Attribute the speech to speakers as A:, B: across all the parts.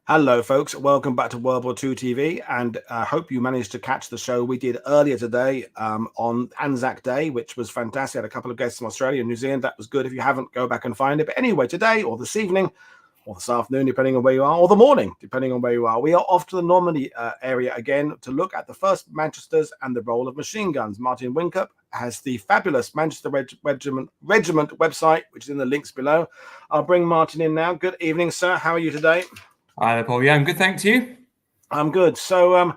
A: Hello, folks. Welcome back to WW2TV, and I hope you managed to catch the show we did earlier today on Anzac Day, which was fantastic. I had a couple of guests from Australia and New Zealand. That was good. If you haven't, go back and find it. But anyway, today or this evening or this afternoon, depending on where you are, or the morning, depending on where you are, we are off to the Normandy area again to look at the first Manchesters and the role of machine guns. Martin Whincup has the fabulous Manchester Regiment website, which is in the links below. I'll bring Martin in now. Good evening, sir. How are you today?
B: Hi there, Paul. Yeah, I'm good, thanks. You?
A: I'm good. So,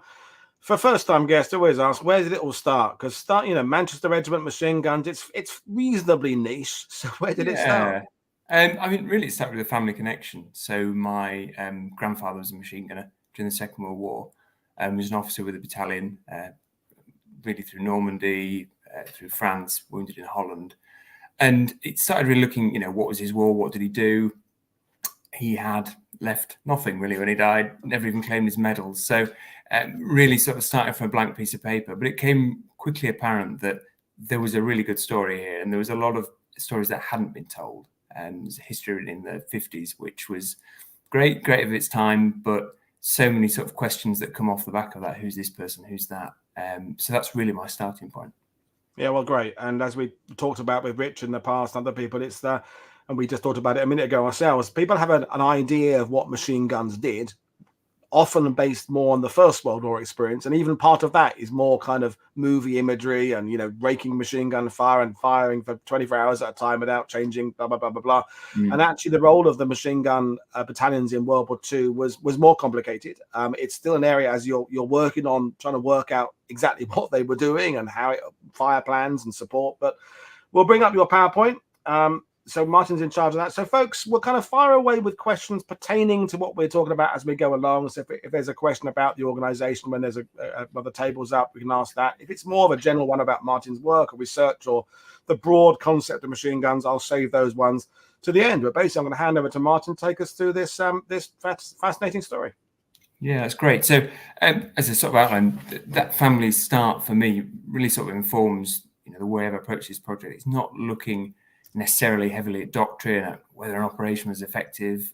A: for first-time guests, I always ask, where did it all start? Because Manchester Regiment machine guns, it's reasonably niche. So, where did it start?
B: I mean, really, it started with a family connection. So, my grandfather was a machine gunner during the Second World War. He was an officer with a battalion, really through Normandy, through France, wounded in Holland. And it started really looking, what was his war? What did he do? He had left nothing really when he died, never even claimed his medals. So really sort of started from a blank piece of paper, but it came quickly apparent that there was a really good story here, and there was a lot of stories that hadn't been told. There's a history in the 50s, which was great of its time, but so many sort of questions that come off the back of that. Who's this person? Who's that? So that's really my starting point.
A: Yeah, well, great. And as we talked about with Rich in the past, other people, it's the, and we just talked about it a minute ago ourselves, people have an idea of what machine guns did, often based more on the First World War experience. And even part of that is more kind of movie imagery and, raking machine gun fire and firing for 24 hours at a time without changing, blah, blah, blah, blah, blah. And actually the role of the machine gun battalions in World War II was more complicated. It's still an area as you're working on trying to work out exactly what they were doing and how fire plans and support. But we'll bring up your PowerPoint. So Martin's in charge of that. So folks, we'll kind of fire away with questions pertaining to what we're talking about as we go along. So if there's a question about the organization, when there's the table's up, we can ask that. If it's more of a general one about Martin's work or research or the broad concept of machine guns, I'll save those ones to the end. But basically, I'm going to hand over to Martin to take us through this this fascinating story.
B: Yeah, that's great. So as I sort of outlined, that family start for me really sort of informs the way I've approached this project. It's not looking necessarily heavily at doctrine, at whether an operation was effective,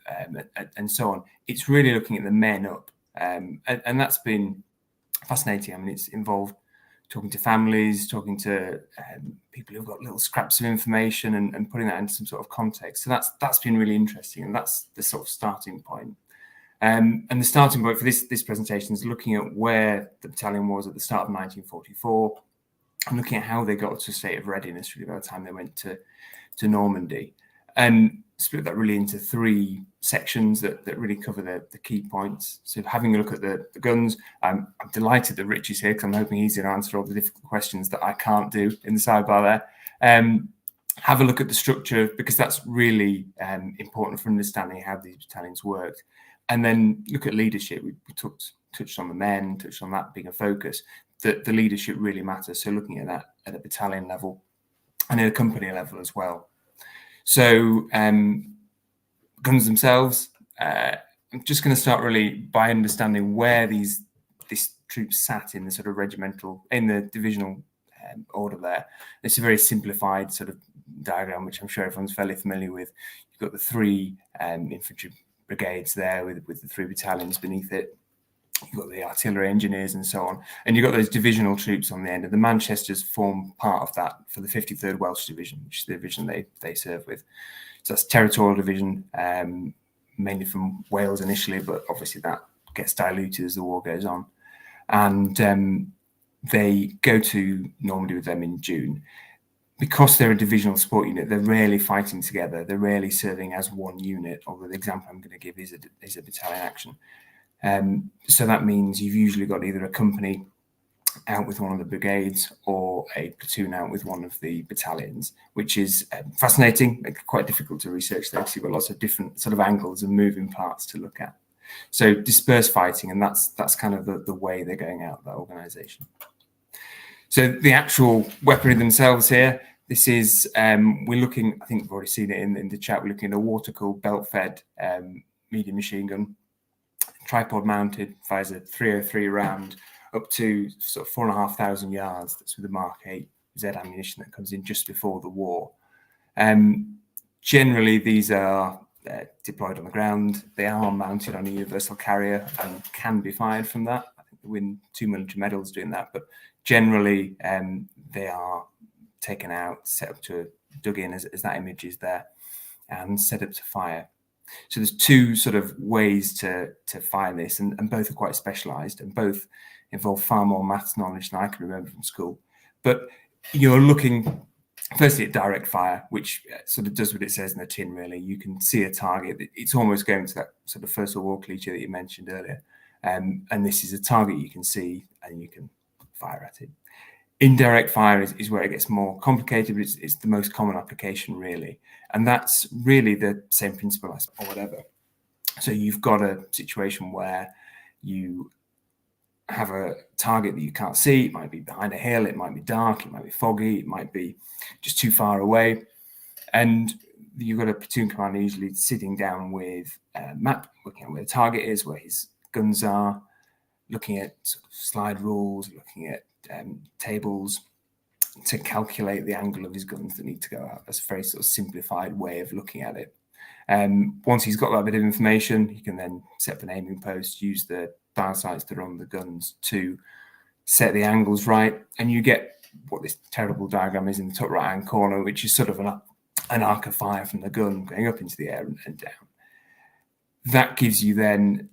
B: and so on. It's really looking at the men up, and that's been fascinating. I mean, it's involved talking to families, talking to people who've got little scraps of information, and putting that into some sort of context. So that's been really interesting, and that's the sort of starting point. And the starting point for this presentation is looking at where the battalion was at the start of 1944, and looking at how they got to a state of readiness really by the time they went to Normandy, and split that really into three sections that really cover the key points. So having a look at the guns, I'm delighted that Rich is here because I'm hoping he's going to answer all the difficult questions that I can't do in the sidebar there. Have a look at the structure, because that's really important for understanding how these battalions worked. And then look at leadership. We touched on the men, touched on that being a focus. The leadership really matters. So looking at that at a battalion level and at a company level as well. So guns themselves, I'm just going to start really by understanding where this troops sat in the sort of regimental, in the divisional order there. It's a very simplified sort of diagram, which I'm sure everyone's fairly familiar with. You've got the three infantry brigades there with the three battalions beneath it. You've got the artillery engineers and so on. And you've got those divisional troops on the end. And the Manchesters form part of that for the 53rd Welsh Division, which is the division they serve with. So that's territorial division, mainly from Wales initially, but obviously that gets diluted as the war goes on. And they go to Normandy with them in June. Because they're a divisional support unit, they're rarely fighting together. They're rarely serving as one unit, although the example I'm going to give is a battalion action. So that means you've usually got either a company out with one of the brigades or a platoon out with one of the battalions, which is fascinating, quite difficult to research there because you've got lots of different sort of angles and moving parts to look at. So dispersed fighting, and that's kind of the way they're going out, that organisation. So the actual weaponry themselves here, this is, we're looking, I think we've already seen it in the chat, we're looking at a water-cooled belt-fed medium machine gun, tripod mounted, fires a 303 round up to sort of 4,500 yards. That's with the Mark 8 Z ammunition that comes in just before the war. Generally, these are deployed on the ground. They are mounted on a universal carrier and can be fired from that. I think they win 2 military medals doing that, but generally they are taken out, set up to dug in as that image is there, and set up to fire. So there's two sort of ways to fire this, and both are quite specialised, and both involve far more maths knowledge than I can remember from school. But you're looking firstly at direct fire, which sort of does what it says in the tin, really. You can see a target. It's almost going to that sort of First World War cliche that you mentioned earlier. And this is a target you can see and you can fire at it. Indirect fire is where it gets more complicated, but it's the most common application, really. And that's really the same principle as or whatever. So you've got a situation where you have a target that you can't see. It might be behind a hill, it might be dark, it might be foggy, it might be just too far away. And you've got a platoon commander usually sitting down with a map, looking at where the target is, where his guns are, looking at sort of slide rules, looking at tables to calculate the angle of his guns that need to go out. That's a very sort of simplified way of looking at it. Once he's got that bit of information, he can then set up an aiming post, use the dial sights that are on the guns to set the angles right, and you get what this terrible diagram is in the top right hand corner, which is sort of an arc of fire from the gun going up into the air and down. That gives you then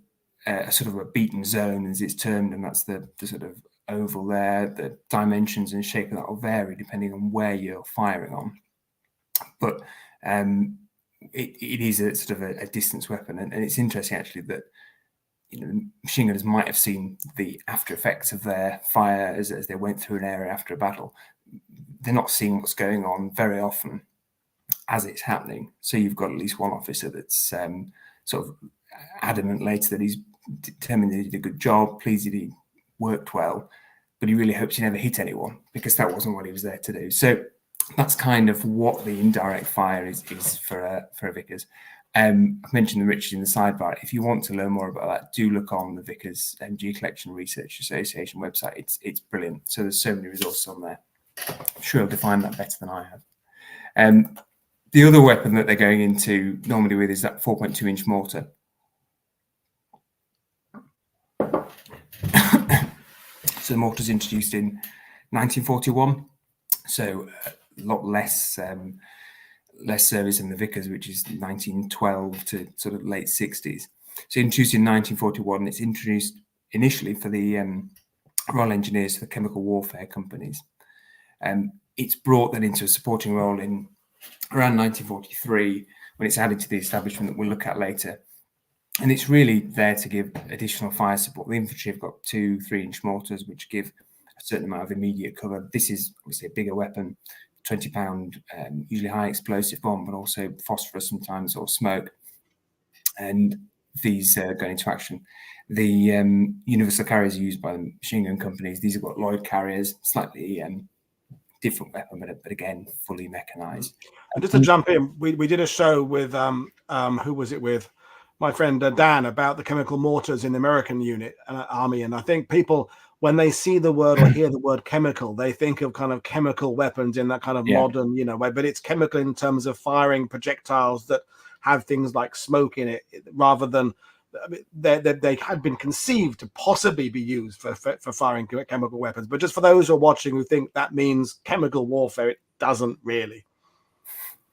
B: a sort of a beaten zone, as it's termed, and that's the sort of oval there. The dimensions and shape of that will vary depending on where you're firing on, but it is a sort of a distance weapon, and it's interesting actually that machine gunners might have seen the after effects of their fire as they went through an area after a battle. They're not seeing what's going on very often as it's happening. So you've got at least one officer that's sort of adamant later that he's determined that he did a good job, pleased that he worked well, but he really hopes he never hit anyone because that wasn't what he was there to do. So that's kind of what the indirect fire is for a Vickers. I've mentioned the Richard in the sidebar. If you want to learn more about that, do look on the Vickers MG Collection Research Association website. It's brilliant. So there's so many resources on there. I'm sure you'll define that better than I have. The other weapon that they're going into Normandy with is that 4.2-inch mortar. So the mortar's introduced in 1941. So a lot less service than the Vickers, which is 1912 to sort of late 60s. So introduced in 1941, it's introduced initially for the Royal Engineers, for the chemical warfare companies. It's brought then into a supporting role in around 1943 when it's added to the establishment that we'll look at later. And it's really there to give additional fire support. The infantry have got 2-3-inch mortars, which give a certain amount of immediate cover. This is obviously a bigger weapon, 20-pound, usually high explosive bomb, but also phosphorus sometimes or smoke. And these go into action. The universal carriers are used by the machine gun companies. These have got Lloyd carriers, slightly different weapon, but again, fully mechanized.
A: And just to jump in, we did a show with, who was it with? My friend Dan, about the chemical mortars in the American unit army. And I think people, when they see the word or hear the word chemical, they think of kind of chemical weapons in that kind of modern, way, but it's chemical in terms of firing projectiles that have things like smoke in it, rather than they had been conceived to possibly be used for firing chemical weapons. But just for those who are watching who think that means chemical warfare, it doesn't really.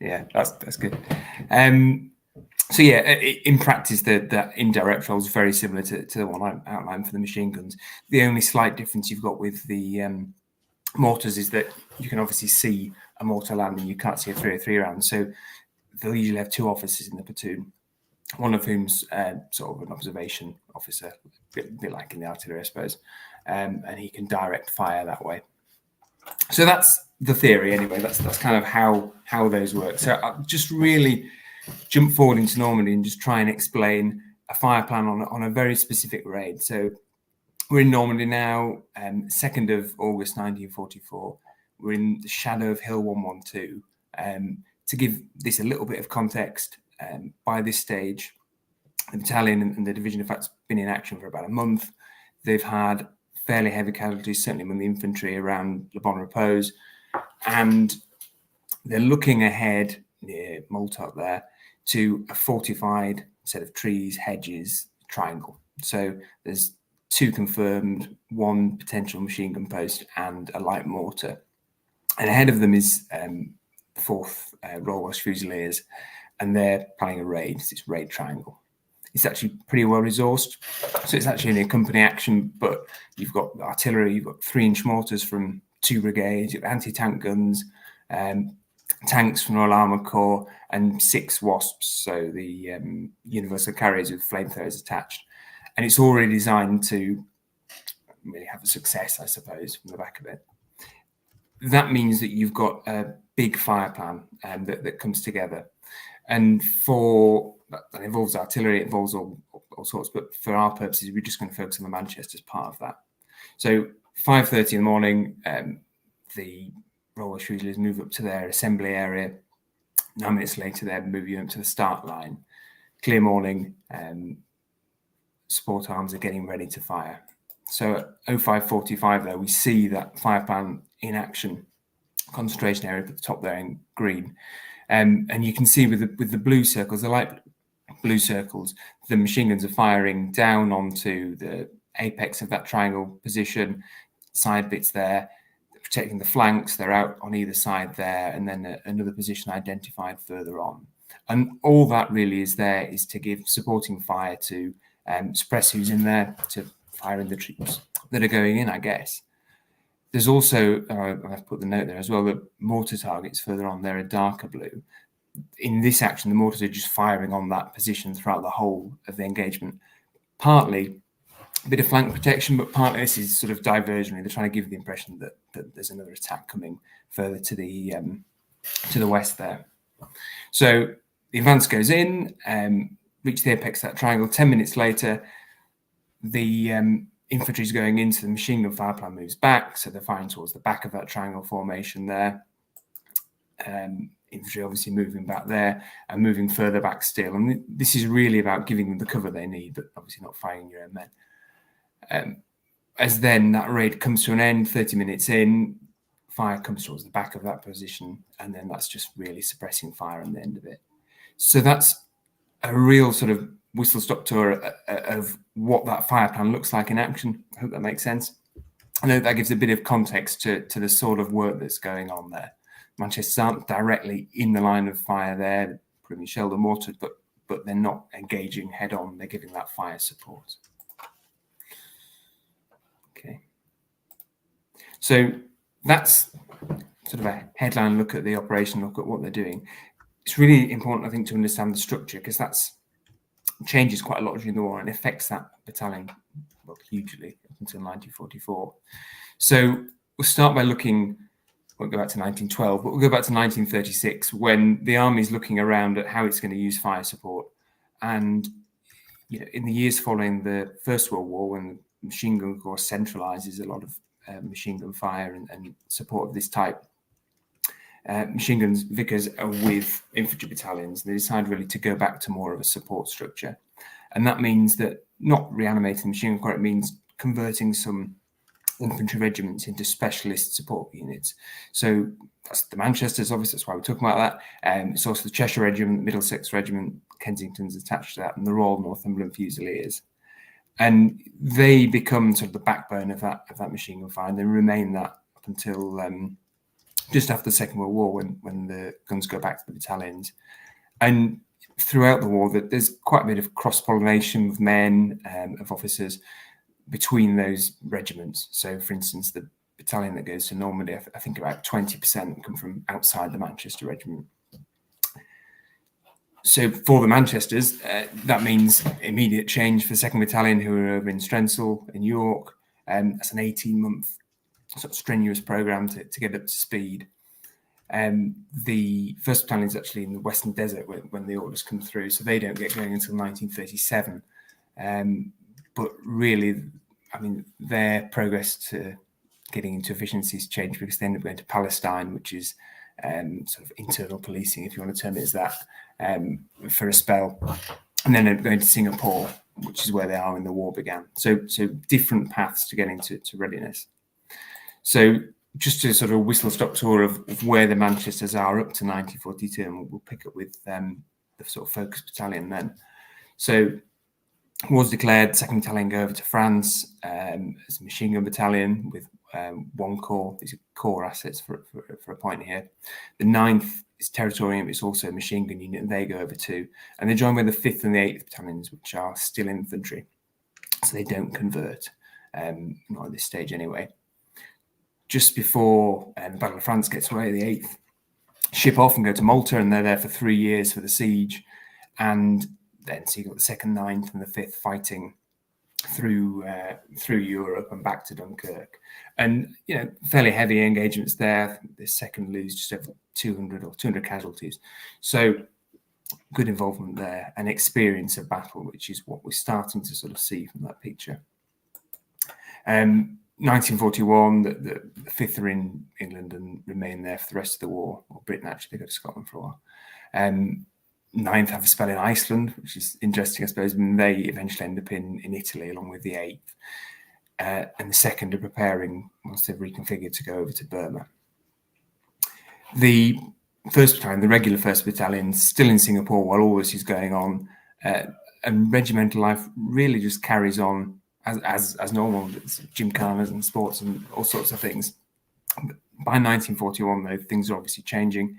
B: Yeah, that's good. So yeah, in practice, the indirect role is very similar to the one I outlined for the machine guns. The only slight difference you've got with the mortars is that you can obviously see a mortar landing. You can't see a 303 round. So they'll usually have two officers in the platoon, one of whom's sort of an observation officer, a bit like in the artillery, I suppose, and he can direct fire that way. So that's the theory anyway. That's kind of how those work. So I'll just really jump forward into Normandy and just try and explain a fire plan on a very specific raid. So we're in Normandy now, 2nd of August 1944. We're in the shadow of Hill 112. To give this a little bit of context, by this stage, the battalion and the division, in fact, been in action for about a month. They've had fairly heavy casualties, certainly among the infantry around Le Bon Repos, and they're looking ahead near Mortar there to a fortified set of trees, hedges, triangle. So there's 2 confirmed, 1 potential machine gun post, and a light mortar. And ahead of them is the 4th Royal Welsh Fusiliers, and they're planning a raid. It's this raid triangle. It's actually pretty well resourced. So it's actually a company action, but you've got artillery, you've got 3-inch mortars from 2 brigades, you've got anti-tank guns, tanks from Royal Armour Corps, and 6 Wasps, so the universal carriers with flamethrowers attached. And it's already designed to really have a success, I suppose, from the back of it. That means that you've got a big fire plan that comes together. And that involves artillery, it involves all sorts, but for our purposes, we're just going to focus on the Manchester as part of that. So 5:30 in the morning, the Royal Welsh Fusiliers move up to their assembly area. 9 minutes later, they're moving up to the start line. Clear morning, support arms are getting ready to fire. So at 05:45 there, we see that fire plan in action, concentration area at the top there in green. And you can see with the blue circles, the light blue circles, the machine guns are firing down onto the apex of that triangle position, side bits there, protecting the flanks, they're out on either side there, and then another position identified further on. And all that really is there is to give supporting fire to suppress who's in there, to fire in the troops that are going in, I guess. There's also, I've put the note there as well, that mortar targets further on, they're a darker blue. In this action, the mortars are just firing on that position throughout the whole of the engagement. Partly a bit of flank protection, but partly this is sort of diversionary. They're trying to give the impression that there's another attack coming further to the west there. So the advance goes in, reach the apex of that triangle. 10 minutes later, the infantry is going into the machine gun fire plan, moves back, so they're firing towards the back of that triangle formation there. Infantry obviously moving back there and moving further back still. And this is really about giving them the cover they need, but obviously not firing your own men. As then that raid comes to an end, 30 minutes in, fire comes towards the back of that position, and then that's just really suppressing fire on the end of it. So that's a real sort of whistle-stop tour of what that fire plan looks like in action. I hope that makes sense. I know that gives a bit of context to the sort of work that's going on there. Manchester aren't directly in the line of fire there, they're pretty shelled and mortared, but they're not engaging head-on, they're giving that fire support. Okay. So that's sort of a headline look at the operation, look at what they're doing. It's really important, I think, to understand the structure, because that's changes quite a lot during the war and affects that battalion hugely up until 1944. So we'll start by looking, won't go back to 1912, but we'll go back to 1936 when the army's looking around at how it's going to use fire support. And in the years following the First World War, when the machine gun corps centralizes a lot of machine gun fire and support of this type, machine guns, Vickers are with infantry battalions. They decide really to go back to more of a support structure. And that means that not reanimating the machine gun corps, it means converting some infantry regiments into specialist support units. So that's the Manchesters, obviously, that's why we're talking about that. It's also the Cheshire Regiment, the Middlesex Regiment, Kensington's attached to that, and the Royal Northumberland Fusiliers. And they become sort of the backbone of that machine gun fire, and they remain that up until just after the Second World War, when the guns go back to the battalions. And throughout the war, there's quite a bit of cross-pollination of men, of officers, between those regiments. So, for instance, the battalion that goes to Normandy, I think about 20% come from outside the Manchester Regiment. So for the Manchesters, that means immediate change for 2nd Battalion, who are over in Strensall in York. That's an 18-month sort of strenuous programme to get up to speed. The 1st Battalion is actually in the Western Desert when the orders come through, so they don't get going until 1937. But really, I mean, their progress to getting into efficiencies changed because they end up going to Palestine, which is sort of internal policing, if you want to term it as that, for a spell. And then end up going to Singapore, which is where they are when the war began. So different paths to getting to readiness. So just a sort of whistle-stop tour of where the Manchesters are up to 1942, and we'll pick up with sort of focus battalion then. So was declared, 2nd Battalion go over to France as a machine gun battalion with 1 corps. These are core assets for a point here. The 9th is Territorium, it's also a machine gun unit, and they go over too. And they're joined by the 5th and the 8th battalions, which are still infantry. So they don't convert, not at this stage anyway. Just before the Battle of France gets away, the 8th ship off and go to Malta, and they're there for 3 years for the siege. And then so you've got the 2nd, 9th, and the 5th fighting through Europe and back to Dunkirk. And, you know, fairly heavy engagements there. The 2nd lose just over 200 casualties. So good involvement there and experience of battle, which is what we're starting to sort of see from that picture. 1941, the 5th are in England and remain there for the rest of the war. Well, Britain actually, they go to Scotland for a while. 9th have a spell in Iceland, which is interesting, I suppose, and they eventually end up in Italy along with the 8th. And the 2nd are preparing, once they've reconfigured, to go over to Burma. The 1st Battalion, the regular 1st Battalion, still in Singapore while all this is going on, and regimental life really just carries on as normal. It's gymkhanas and sports and all sorts of things. By 1941, though, things are obviously changing.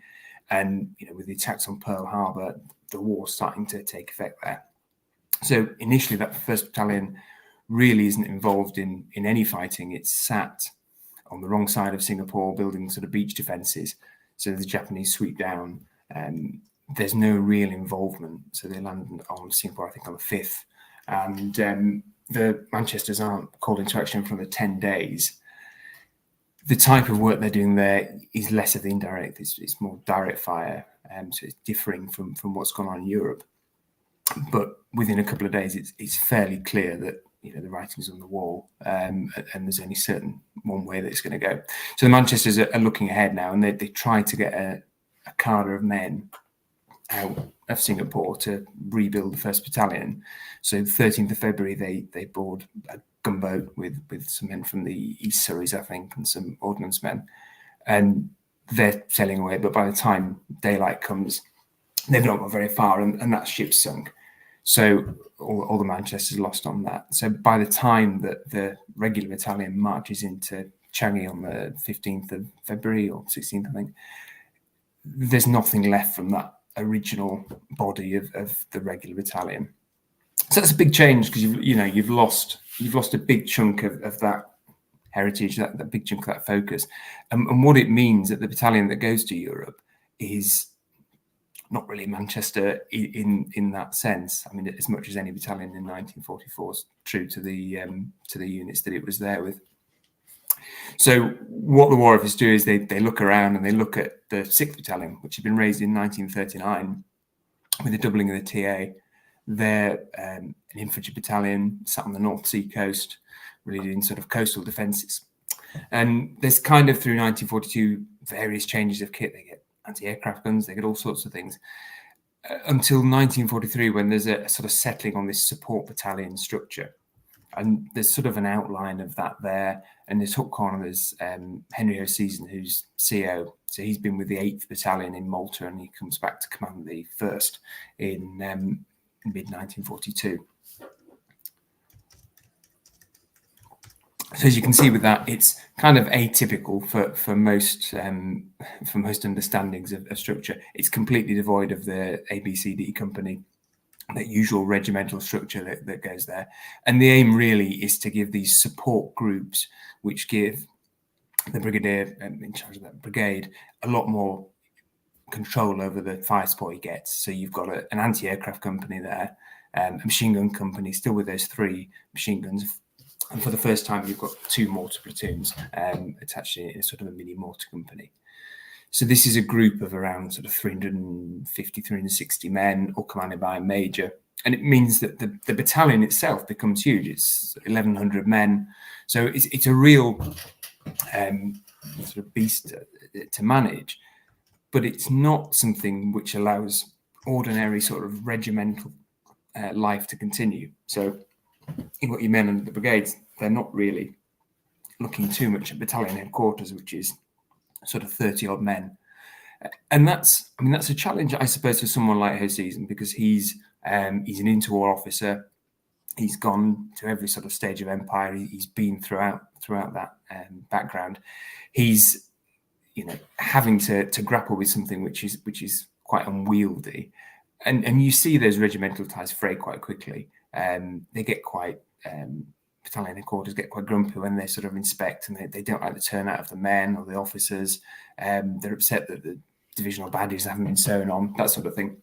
B: And, you know, with the attacks on Pearl Harbor, the war's starting to take effect there. So initially, that 1st Battalion really isn't involved in any fighting. It's sat on the wrong side of Singapore, building sort of beach defences. So the Japanese sweep down. There's no real involvement. So they land on Singapore, I think, on the 5th. And the Manchesters aren't called into action for the 10 days. The type of work they're doing there is less of the indirect. It's more direct fire. So it's differing from what's gone on in Europe. But within a couple of days, it's fairly clear that, you know, the writing's on the wall, and there's only certain one way that it's going to go. So the Manchesters are looking ahead now, and they try to get a cadre of men out of Singapore to rebuild the 1st Battalion. So 13th of February, they board a gunboat with some men from the East Surreys, I think, and some ordnance men, and they're sailing away. But by the time daylight comes, they've not got very far, and that ship's sunk. So all the Manchesters lost on that. So by the time that the regular battalion marches into Changi on the 15th of February or 16th, I think, there's nothing left from that original body of the regular battalion. So that's a big change, because you've lost a big chunk of that heritage, that big chunk of that focus. And what it means that the battalion that goes to Europe is not really Manchester in that sense. I mean, as much as any battalion in 1944 is true to the units that it was there with. So what the War Office do is they look around and they look at the 6th Battalion, which had been raised in 1939 with the doubling of the TA. They're an infantry battalion sat on the North Sea coast, really doing sort of coastal defences. And there's kind of through 1942 various changes of kit. They get anti-aircraft guns, they get all sorts of things, until 1943, when there's a sort of settling on this support battalion structure. And there's sort of an outline of that there. And there's Hook Corner, there's Henry O'Season, who's CO. So he's been with the 8th Battalion in Malta, and he comes back to command the 1st in mid-1942. So as you can see with that, it's kind of atypical for most understandings of structure. It's completely devoid of the ABCD company, that usual regimental structure that goes there. And the aim really is to give these support groups, which give the brigadier in charge of that brigade a lot more control over the fire support he gets. So you've got an anti-aircraft company there, a machine gun company, still with those 3 machine guns. And for the first time, you've got 2 mortar platoons attached in a sort of a mini mortar company. So this is a group of around sort of 350, 360 men, all commanded by a major. And it means that the battalion itself becomes huge. It's 1,100 men. So it's a real sort of beast to manage. But it's not something which allows ordinary sort of regimental life to continue. So you've got your men under the brigades, they're not really looking too much at battalion headquarters, which is sort of 30 odd men. And that's a challenge, I suppose, for someone like Hoseason, because he's an interwar officer. He's gone to every sort of stage of empire. He's been throughout that background. He's having to grapple with something which is quite unwieldy, and you see those regimental ties fray quite quickly. They get quite battalion headquarters get quite grumpy when they sort of inspect, and they don't like the turnout of the men or the officers. They're upset that the divisional badges haven't been sewn on, that sort of thing.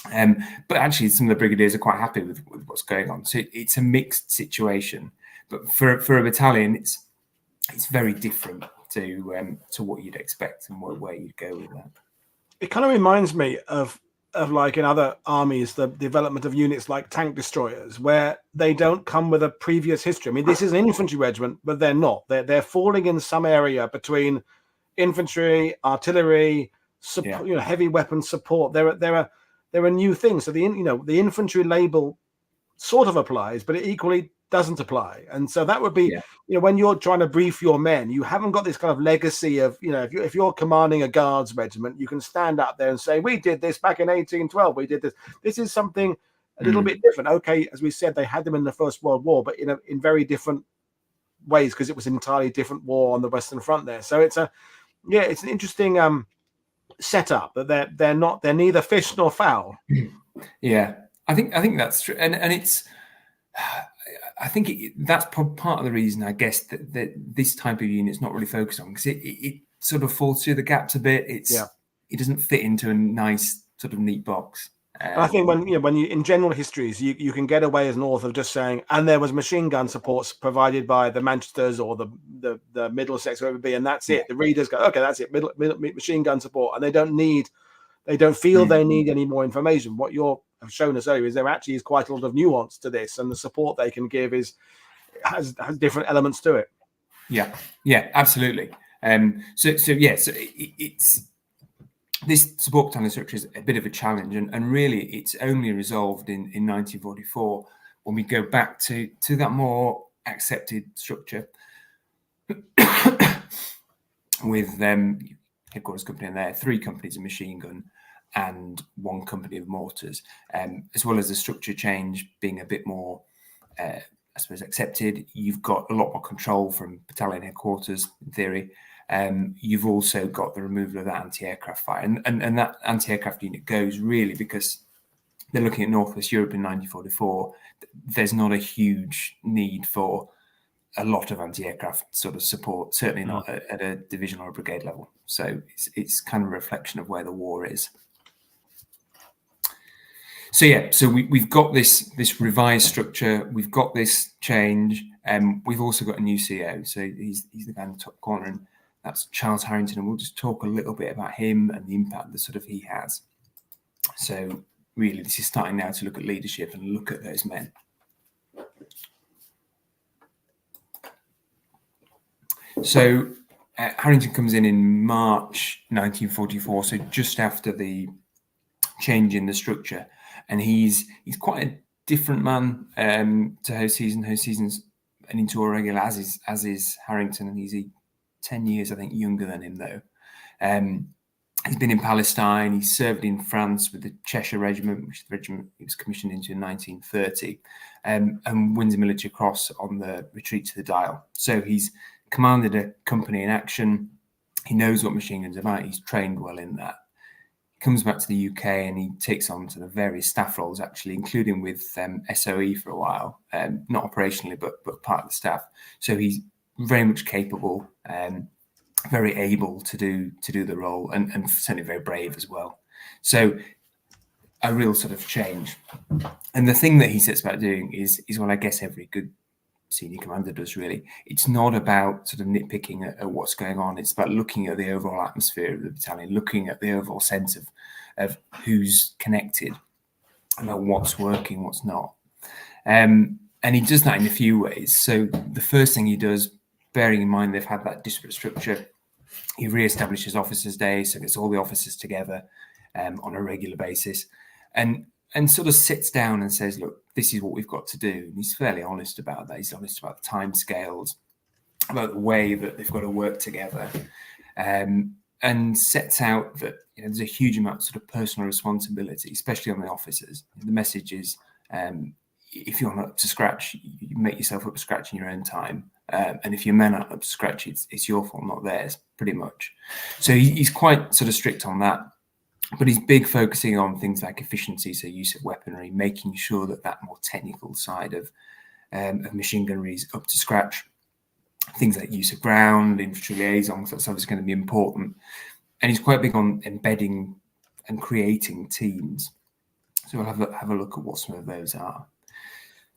B: But actually, some of the brigadiers are quite happy with what's going on. So it's a mixed situation. But for a battalion, it's very different to what you'd expect and where you'd go with that.
A: It kind of reminds me of like in other armies, the development of units like tank destroyers, where they don't come with a previous history. I mean, this is an infantry regiment, but they're not. They're falling in some area between infantry, artillery, heavy weapon support. There are new things. So the infantry label sort of applies, but it equally doesn't apply. And so that would be, when you're trying to brief your men, you haven't got this kind of legacy of, if you're commanding a guards regiment, you can stand up there and say, we did this back in 1812. We did this. This is something a little bit different. Okay, as we said, they had them in the First World War, but in very different ways, because it was an entirely different war on the Western Front there. So it's an interesting setup that they're neither fish nor fowl.
B: Yeah, I think that's true, and it's. I think that's part of the reason, I guess, that this type of unit is not really focused on, because it sort of falls through the gaps a bit. It doesn't fit into a nice sort of neat box.
A: And I think when you in general histories, you can get away as an author of just saying, and there was machine gun supports provided by the Manchesters or the Middlesex, whoever it be, and that's it. The readers go, okay, that's it, middle machine gun support, and they don't feel they need any more information. What you're shown us earlier is there actually is quite a lot of nuance to this, and the support they can give has different elements to it.
B: Yeah, absolutely. So it's this support battalion structure is a bit of a challenge, and really it's only resolved in 1944 when we go back to that more accepted structure with headquarters company in there, 3 companies of machine gun, and 1 company of mortars, as well as the structure change being a bit more, I suppose, accepted. You've got a lot more control from battalion headquarters, in theory. You've also got the removal of that anti-aircraft fire, and that anti-aircraft unit goes really because they're looking at Northwest Europe in 1944. There's not a huge need for a lot of anti-aircraft sort of support, certainly not at a divisional or brigade level. So it's kind of a reflection of where the war is. So we've got this revised structure, we've got this change, and we've also got a new CEO. So he's the guy in the top corner, and that's Charles Harrington, and we'll just talk a little bit about him and the impact that sort of he has. So really, this is starting now to look at leadership and look at those men. So Harrington comes in March 1944, so just after the change in the structure, and he's quite a different man to Hoseason. Hoseason's an interwar regular, as is Harrington, and he's 10 years, I think, younger than him though. He's been in Palestine. He served in France with the Cheshire Regiment, which is the regiment he was commissioned into in 1930, and wins a military cross on the retreat to the Dial. So he's commanded a company in action. He knows what machine guns are about. He's trained well in that. He comes back to the UK and he takes on to the various staff roles, actually, including with SOE for a while, not operationally, but part of the staff. So he's very much capable, very able to do the role, and certainly very brave as well. So a real sort of change. And the thing that he sets about doing is what I guess every good senior commander does, really. It's not about sort of nitpicking at what's going on. It's about looking at the overall atmosphere of the battalion, looking at the overall sense of who's connected, about what's working, what's not. And he does that in a few ways. So the first thing he does, bearing in mind they've had that disparate structure, he re-establishes officers' day, so gets all the officers together on a regular basis, and sort of sits down and says, look, this is what we've got to do. And he's fairly honest about that. He's honest about the timescales, about the way that they've got to work together. And and sets out that there's a huge amount of sort of personal responsibility, especially on the officers. The message is, if you're not up to scratch, you make yourself up to scratch in your own time. And if your men aren't up to scratch, it's your fault, not theirs, pretty much. So he's quite sort of strict on that. But he's big focusing on things like efficiency, so use of weaponry, making sure that more technical side of machine gunnery is up to scratch. Things like use of ground, infantry liaisons, that's obviously going to be important. And he's quite big on embedding and creating teams. So we'll have a look at what some of those are.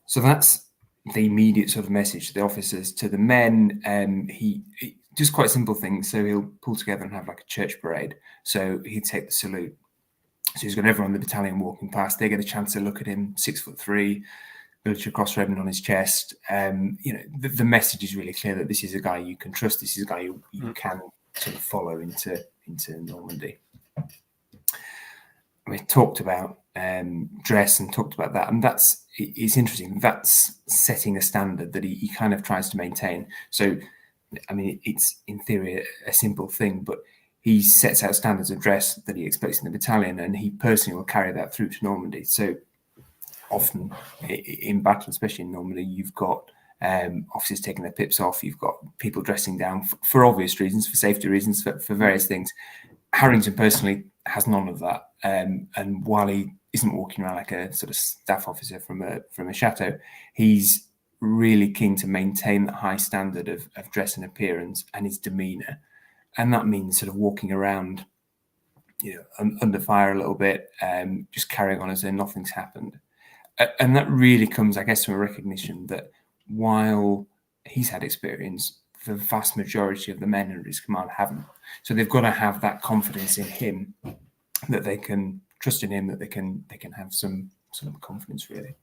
B: So that's the immediate sort of message to the officers. To the men, he just quite simple things. So he'll pull together and have like a church parade. So he'd take the salute. So he's got everyone in the battalion walking past. They get a chance to look at him, 6'3", military cross ribbon on his chest. The message is really clear that this is a guy you can trust. This is a guy you can sort of follow into Normandy. We talked about dress and talked about that, and it's interesting. That's setting a standard that he kind of tries to maintain. So, I mean, it's in theory a simple thing, but he sets out standards of dress that he expects in the battalion, and he personally will carry that through to Normandy. So often in battle, especially in Normandy, you've got officers taking their pips off, you've got people dressing down for obvious reasons, for safety reasons, for various things. Harrington personally has none of that, and while he isn't walking around like a sort of staff officer from a chateau, he's really keen to maintain that high standard of dress and appearance and his demeanour. And that means sort of walking around, under fire a little bit, just carrying on as though nothing's happened. And that really comes, I guess, from a recognition that while he's had experience, the vast majority of the men under his command haven't. So they've got to have that confidence in him, that they can trust in him, that they can have some confidence, really.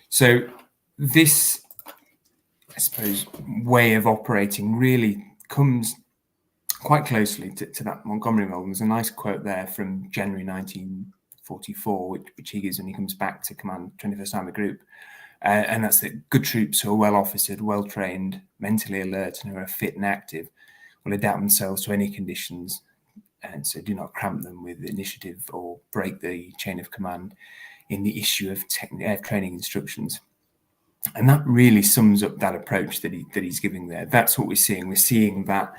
B: So this, I suppose, way of operating really comes quite closely to that Montgomery role. There's a nice quote there from January 1944, which he gives when he comes back to command 21st Army Group. And that's that good troops who are well officered, well trained, mentally alert, and who are fit and active will adapt themselves to any conditions. And so do not cramp them with initiative or break the chain of command in the issue of training instructions. And that really sums up that approach that he's giving there. That's what we're seeing. We're seeing that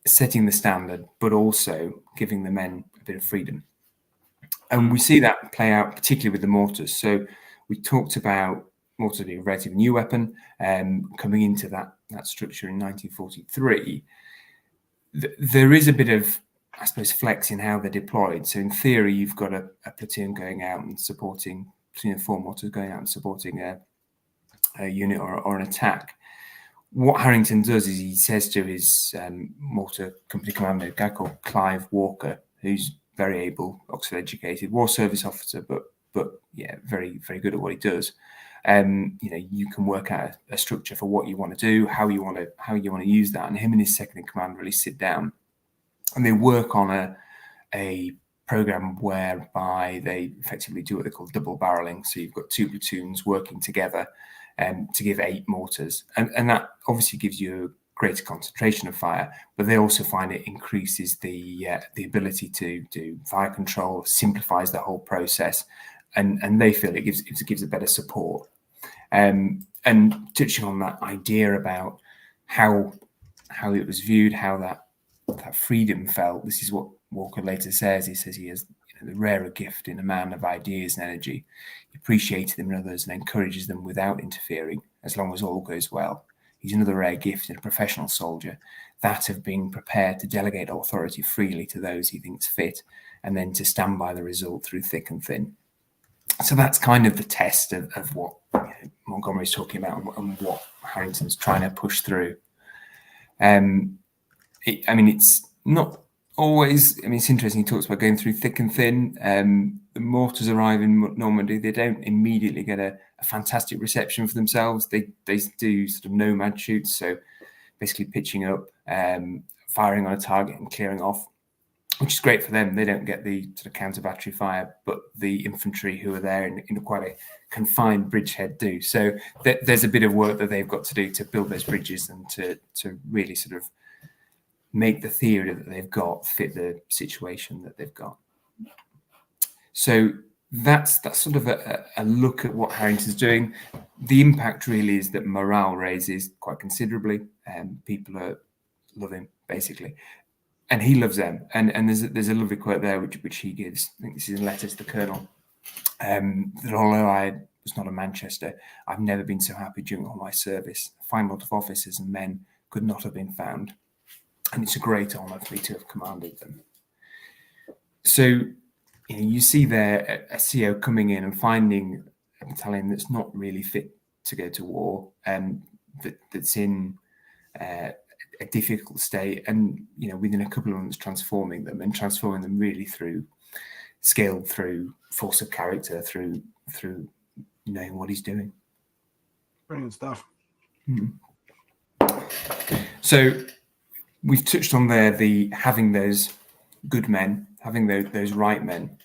B: setting the standard, but also giving the men a bit of freedom. And we see that play out particularly with the mortars. So we talked about mortar being a relatively new weapon, coming into that structure in 1943. There is a bit of, I suppose, flex in how they're deployed. So in theory, you've got a platoon going out and supporting, platoon of 4 mortars going out and supporting a unit or an attack. What Harrington does is he says to his mortar company commander, a guy called Clive Walker, who's very able, Oxford educated, war service officer, but yeah, very, very good at what he does. You can work out a structure for what you want to do, how you want to use that, and him and his second in command really sit down and they work on a program whereby they effectively do what they call double barreling. So you've got 2 platoons working together to give 8 mortars, and that obviously gives you a greater concentration of fire, but they also find it increases the ability to do fire control, simplifies the whole process, and they feel it gives a better support. And touching on that idea about how it was viewed, how that freedom felt, this is what Walker later says. He says he has the rarer gift in a man of ideas and energy. He appreciates them in others and encourages them without interfering, as long as all goes well. He's another rare gift in a professional soldier, that of being prepared to delegate authority freely to those he thinks fit, and then to stand by the result through thick and thin. So that's kind of the test of what Montgomery's talking about and what Harrington's trying to push through. It's not always, it's interesting, he talks about going through thick and thin. The mortars arrive in Normandy, they don't immediately get a fantastic reception for themselves. They do sort of nomad shoots, so basically pitching up, firing on a target and clearing off, which is great for them. They don't get the sort of counter battery fire, but the infantry who are there in quite a confined bridgehead do. So there's a bit of work that they've got to do to build those bridges and to really sort of make the theory that they've got fit the situation that they've got. So that's sort of a look at what Harrington's doing. The impact really is that morale raises quite considerably, and people are loving basically, and he loves them. And there's a lovely quote there which he gives. I think this is in letter to the colonel. That although I was not a Manchester, I've never been so happy during all my service. A fine lot of officers and men could not have been found, and it's a great honour for me to have commanded them. So you see there a CO coming in and finding a battalion that's not really fit to go to war, that's in a difficult state, and within a couple of months transforming them really through skill, through force of character, through knowing what he's doing.
A: Brilliant stuff.
B: So we've touched on there the having those good men, having those right men,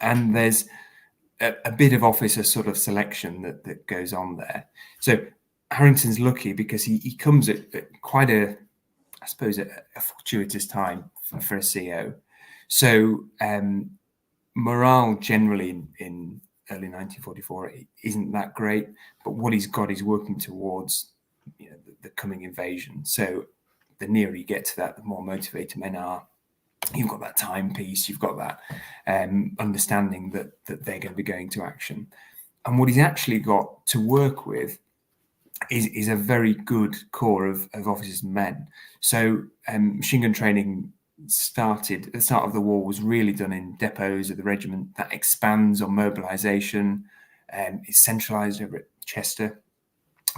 B: and there's a bit of officer sort of selection that goes on there. So Harrington's lucky because he comes at quite a fortuitous time for a CO. So morale generally in early 1944 isn't that great, but what he's got is working towards the coming invasion. So the nearer you get to that, the more motivated men are. You've got that timepiece, you've got that understanding that they're going to be going to action. And what he's actually got to work with is a very good core of officers and men. So machine gun training started at the start of the war, was really done in depots of the regiment. That expands on mobilisation. It's centralised over at Chester,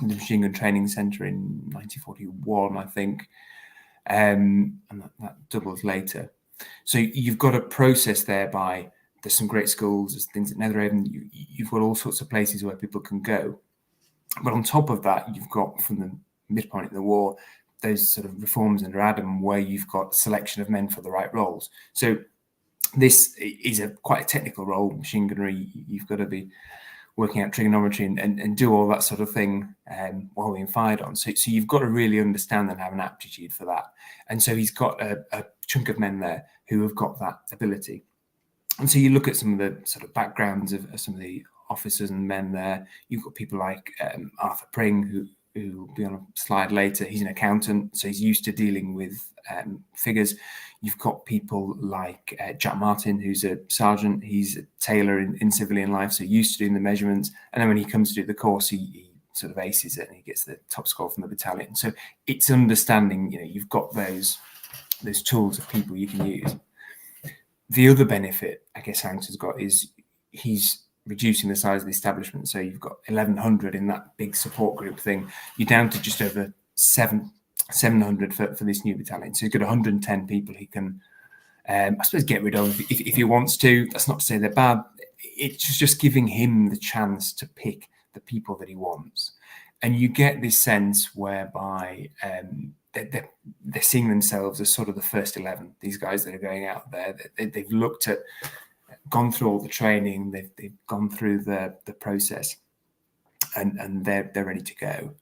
B: the Machine Gun Training Centre in 1941, I think. And that doubles later. So you've got a process thereby. There's some great schools, there's things at Netheravon. You've got all sorts of places where people can go. But on top of that, you've got from the midpoint of the war, those sort of reforms under Adam where you've got selection of men for the right roles. So this is quite a technical role, machine gunnery. You've got to be working out trigonometry and do all that sort of thing while being fired on. So you've got to really understand and have an aptitude for that. And so he's got a chunk of men there who have got that ability. And so you look at some of the sort of backgrounds of some of the officers and men there. You've got people like Arthur Pring, who will be on a slide later. He's an accountant, so he's used to dealing with figures. You've got people like Jack Martin, who's a sergeant. He's a tailor in civilian life, so used to doing the measurements. And then when he comes to do the course, he sort of aces it and he gets the top score from the battalion. So it's understanding, you've got those tools of people you can use. The other benefit, I guess, Harrington's got is he's reducing the size of the establishment. So you've got 1,100 in that big support group thing. You're down to just over 700 for this new battalion. So he's got 110 people he can, I suppose, get rid of if he wants to. That's not to say they're bad. It's just giving him the chance to pick the people that he wants. And you get this sense whereby they're seeing themselves as sort of the first 11, these guys that are going out there. They've looked at, gone through all the training, they've gone through the process, and they're ready to go.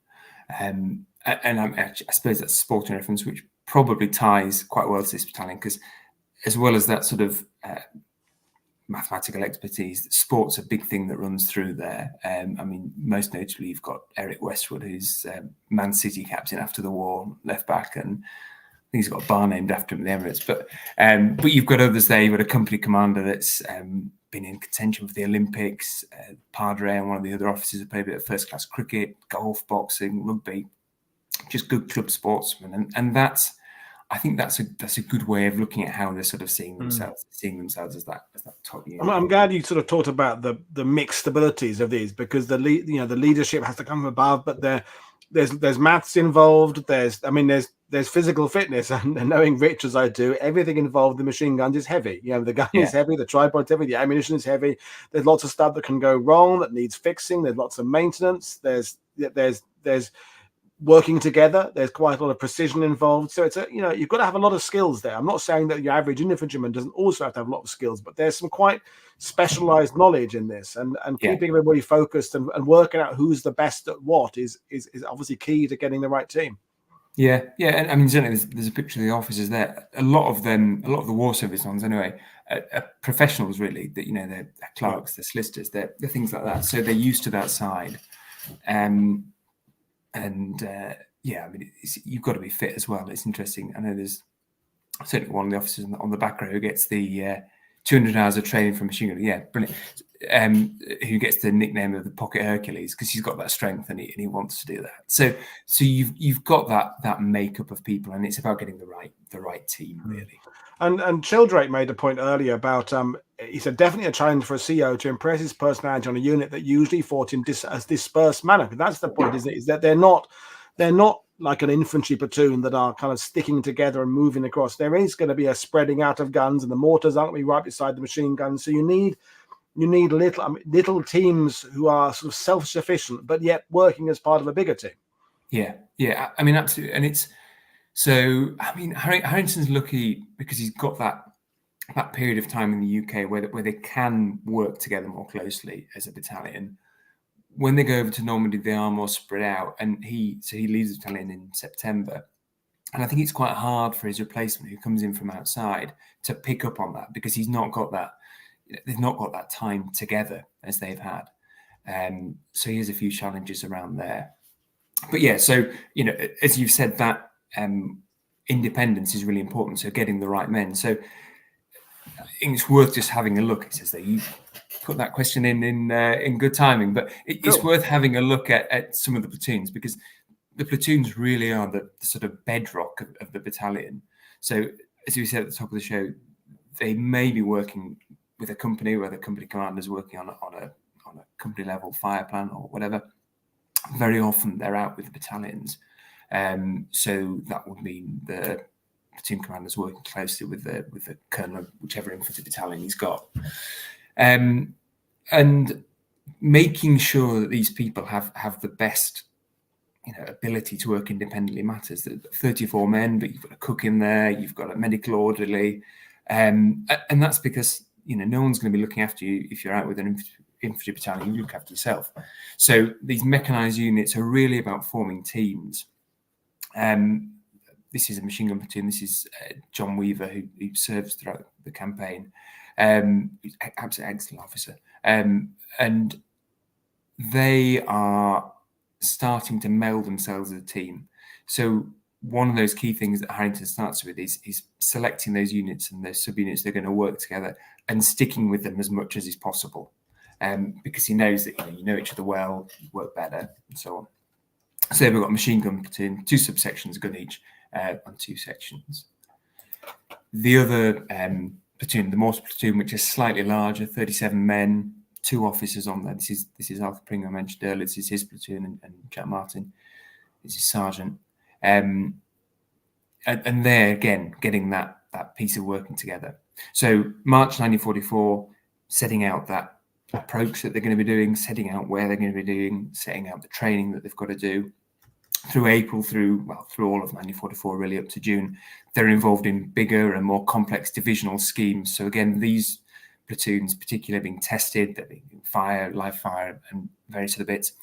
B: And I suppose that's a sporting reference, which probably ties quite well to this battalion, because as well as that sort of mathematical expertise, sport's a big thing that runs through there. I mean, most notably, you've got Eric Westwood, who's Man City captain after the war, left back, and I think he's got a bar named after him in the Emirates. But you've got others there. You've got a company commander that's been in contention for the Olympics. Padre and one of the other officers have played a bit of first-class cricket, golf, boxing, rugby, just good club sportsmen. And I think that's a good way of looking at how they're sort of seeing themselves as that top unit.
A: I'm glad you sort of talked about the mixed abilities of these, because the leadership has to come from above, but there's maths involved. There's physical fitness, and knowing Rich as I do, everything involved in machine guns is heavy. The gun is heavy, the tripod's heavy, the ammunition is heavy. There's lots of stuff that can go wrong, that needs fixing. There's lots of maintenance. There's working together. There's quite a lot of precision involved. So it's you've got to have a lot of skills there. I'm not saying that your average infantryman doesn't also have to have a lot of skills, but there's some quite specialized knowledge in this, and keeping everybody focused and working out who's the best at what is obviously key to getting the right team.
B: Yeah, yeah, and I mean, certainly there's a picture of the officers there. A lot of the war service ones, anyway, are professionals really. That they're clerks, they're solicitors, they're things like that. So they're used to that side, yeah, I mean, you've got to be fit as well. It's interesting. I know there's certainly one of the officers on the back row who gets the 200 hours of training from machine gun. Yeah, brilliant. Who gets the nickname of the Pocket Hercules because he's got that strength and he wants to do that. So you've got that makeup of people, and it's about getting the right team really.
A: And Childrake made a point earlier about he said definitely a challenge for a CO to impress his personality on a unit that usually fought in a dispersed manner. But that's the point, is that they're not like an infantry platoon that are kind of sticking together and moving across. There is going to be a spreading out of guns, and the mortars aren't going to be right beside the machine guns. So you need little teams who are sort of self-sufficient, but yet working as part of a bigger team.
B: Yeah. I mean, absolutely. And it's so. I mean, Harrington's lucky because he's got that period of time in the UK where they can work together more closely as a battalion. When they go over to Normandy, they are more spread out, and he leaves the battalion in September. And I think it's quite hard for his replacement, who comes in from outside, to pick up on that because he's not got that. They've not got that time together as they've had. So he has a few challenges around there. But yeah, so as you've said, that independence is really important. So getting the right men. So I think it's worth just having a look. It says that you put that question in good timing, but it's worth having a look at some of the platoons, because the platoons really are the sort of bedrock of the battalion. So as we said at the top of the show, they may be working with a company where the company commander is working on a company level fire plan or whatever. Very often they're out with the battalions, so that would mean the platoon commander is working closely with the colonel of whichever infantry battalion he's got, and making sure that these people have the best ability to work independently matters. That 34 men, but you've got a cook in there, you've got a medical orderly, and that's because no one's going to be looking after you if you're out with an infantry battalion. You look after yourself. So these mechanized units are really about forming teams. This is a machine gun platoon. This is John Weaver, who serves throughout the campaign. He's an absolutely excellent officer. And they are starting to meld themselves as a team. So one of those key things that Harrington starts with is selecting those units and those subunits that are going to work together and sticking with them as much as is possible, because he knows that you know each other well, you work better, and so on. So we've got a machine gun platoon, 2 subsections, a gun each, on 2 sections. The other platoon, the Mortar platoon, which is slightly larger, 37 men, 2 officers on there. This is Arthur Pringle I mentioned earlier. This is his platoon, and Jack Martin is his sergeant. And they're again getting that piece of working together. So March 1944, setting out that approach that they're going to be doing, setting out where they're going to be doing, setting out the training that they've got to do. Through April, through all of 1944, really up to June, they're involved in bigger and more complex divisional schemes. So again, these platoons particularly being tested, they're being live fire, and various other bits.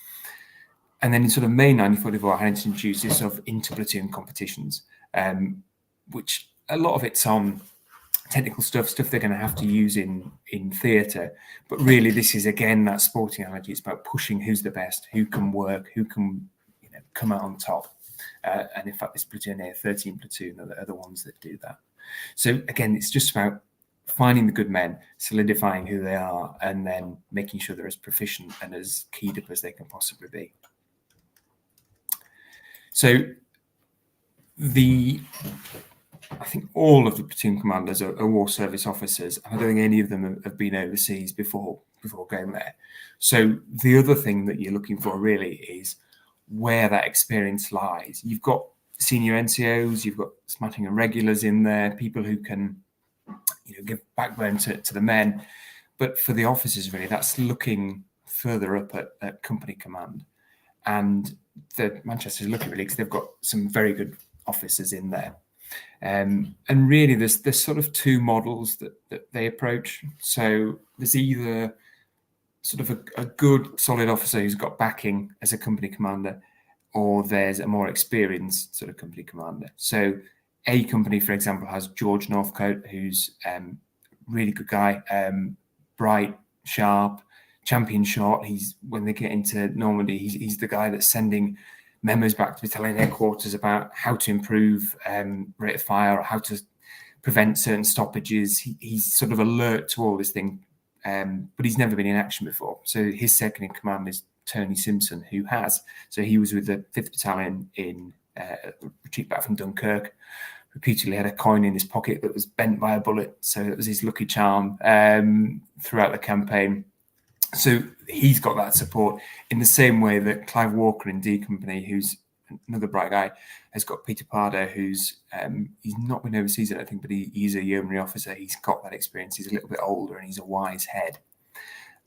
B: And then in sort of May 1944, Harrington introduces sort of inter-platoon competitions, which a lot of it's on technical stuff they're going to have to use in theatre. But really, this is, again, that sporting analogy. It's about pushing who's the best, who can work, who can come out on top. And in fact, this platoon here, 13 platoon, are the ones that do that. So again, it's just about finding the good men, solidifying who they are, and then making sure they're as proficient and as keyed up as they can possibly be. So I think all of the platoon commanders are war service officers. I don't think any of them have been overseas before going there. So the other thing that you're looking for really is where that experience lies. You've got senior NCOs, you've got smattering of regulars in there, people who can give backbone to the men. But for the officers, really, that's looking further up at company command. And the Manchester's lucky, really, because they've got some very good officers in there. And really, there's sort of 2 models that they approach. So there's either sort of a good, solid officer who's got backing as a company commander, or there's a more experienced sort of company commander. So A company, for example, has George Northcote, who's really good guy, bright, sharp, champion shot. When they get into Normandy, he's the guy that's sending memos back to battalion headquarters about how to improve rate of fire, or how to prevent certain stoppages. He's sort of alert to all this thing, but he's never been in action before. So his second in command is Tony Simpson, who has. So he was with the 5th Battalion in retreat back from Dunkirk. Repeatedly had a coin in his pocket that was bent by a bullet, so it was his lucky charm throughout the campaign. So he's got that support in the same way that Clive Walker in D Company, who's another bright guy, has got Peter Pardo, who's he's not been overseas, I don't think, but he's a yeomanry officer. He's got that experience. He's a little bit older and he's a wise head.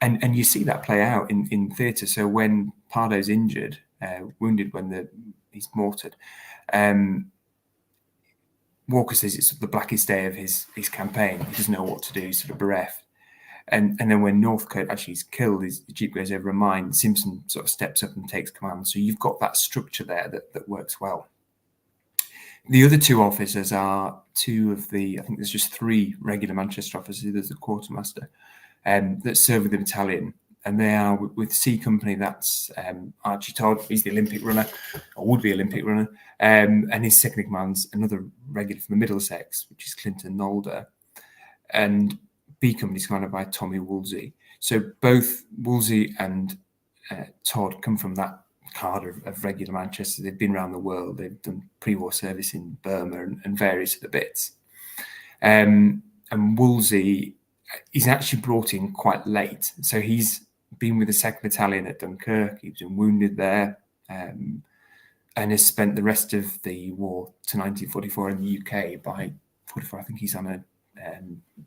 B: And you see that play out in theatre. So when Pardo's injured, wounded when he's mortared, Walker says it's the blackest day of his campaign. He doesn't know what to do, sort of bereft. And then when Northcote actually is killed, his jeep goes over a mine, Simpson sort of steps up and takes command. So you've got that structure there that works well. The other two officers are two of I think there's just 3 regular Manchester officers. There's a quartermaster that serve with the battalion. And they are with C Company, that's Archie Todd. He's the Olympic runner, or would be Olympic runner. And his second in command's another regular from the Middlesex, which is Clinton Nolder. And B Company is commanded by Tommy Woolsey. So both Woolsey and Todd come from that cadre of regular Manchester. They've been around the world. They've done pre-war service in Burma and various other bits. And Woolsey is actually brought in quite late. So he's been with the 2nd Battalion at Dunkirk. He's been wounded there and has spent the rest of the war to 1944 in the UK. By 44, I think he's on a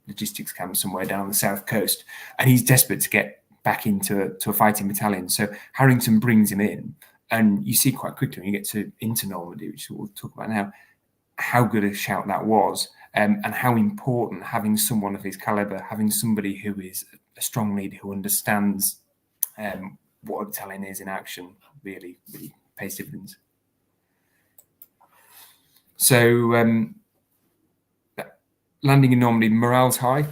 B: logistics camp somewhere down the south coast, and he's desperate to get back into a fighting battalion. So Harrington brings him in, and you see quite quickly when you get into Normandy, which we'll talk about now, how good a shout that was, and how important having someone of his caliber, having somebody who is a strong leader who understands what a battalion is in action, really pays dividends. So landing in Normandy, morale's high.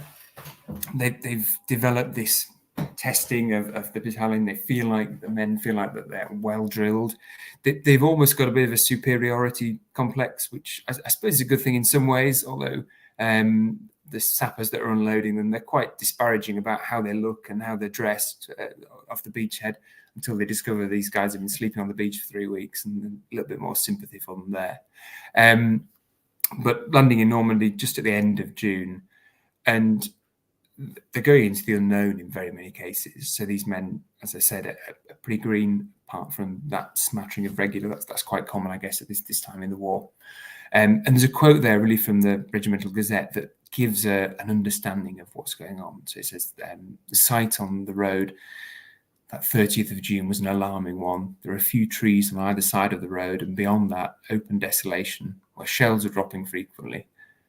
B: They've developed this testing of the battalion. The men feel like that they're well drilled. They've almost got a bit of a superiority complex, which I suppose is a good thing in some ways, although the sappers that are unloading them, they're quite disparaging about how they look and how they're dressed off the beachhead, until they discover these guys have been sleeping on the beach for 3 weeks, and a little bit more sympathy for them there. But landing in Normandy just at the end of June, and they're going into the unknown in very many cases. So these men, as I said, are pretty green, apart from that smattering of regular. That's quite common, I guess, at this time in the war. And there's a quote there really from the Regimental Gazette that gives an understanding of what's going on. So it says, the sight on the road that 30th of June was an alarming one. There are a few trees on either side of the road, and beyond that, open desolation, where shells were dropping frequently.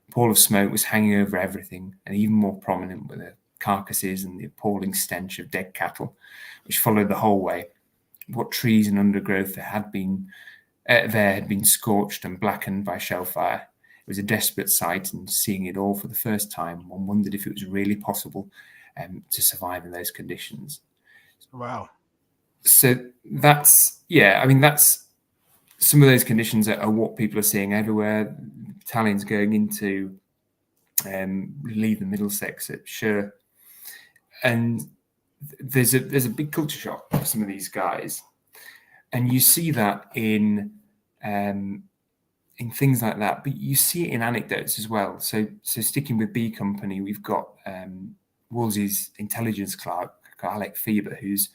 B: A pall of smoke was hanging over everything, and even more prominent were the carcasses and the appalling stench of dead cattle, which followed the whole way. What trees and undergrowth there had been scorched and blackened by shell fire. It was a desperate sight, and seeing it all for the first time, one wondered if it was really possible to survive in those conditions.
A: Wow.
B: So that's some of those conditions are what people are seeing everywhere. Battalions going into relieve the Middlesex at Sure, and there's a big culture shock for some of these guys, and you see that in things like that, but you see it in anecdotes as well. So sticking with B Company, we've got Wolsey's intelligence clerk, Alec Feber, who's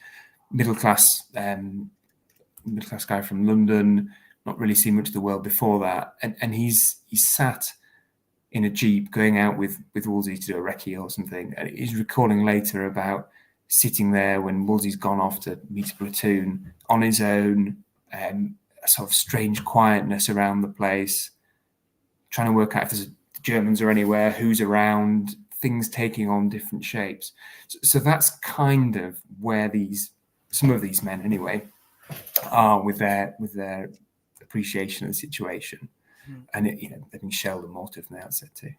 B: middle class guy from London, not really seen much of the world before that, and he's sat in a jeep going out with Wolsey to do a recce or something, and he's recalling later about sitting there when Wolsey's gone off to meet a platoon on his own, a sort of strange quietness around the place, trying to work out if there's Germans are anywhere, who's around, things taking on different shapes. So that's kind of where some of these men anyway, are with their appreciation of the situation. And they've been shelled and mortared from the outset too.